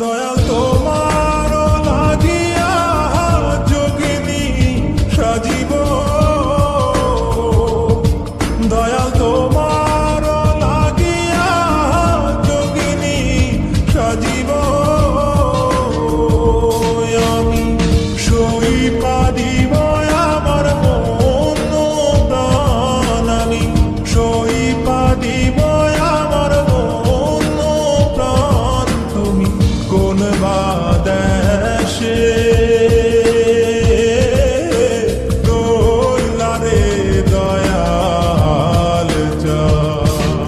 দয়াল তোমার লাগিয়া যোগিনী সাজিব, দয়াল তোমার লাগিয়া যোগিনী সাজিব। আমি সই পারিব আমার মন প্রাণ, আমি সই পারিব আমার মন প্রাণ। তুমি কোন বাদেশে রইলারে দয়াল জান।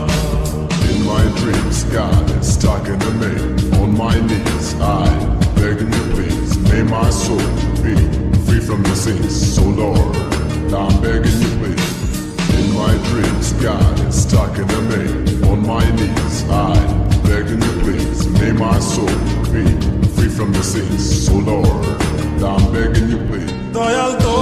In my dreams, God is talking to me. On my knees, I begging you please, may my soul be free from the sins. So Lord, I'm begging you please. In my dreams, God is talking to me. On my knees, I begging you please, may my soul be free from the sins. So Lord, I'm begging you please. Dayal তো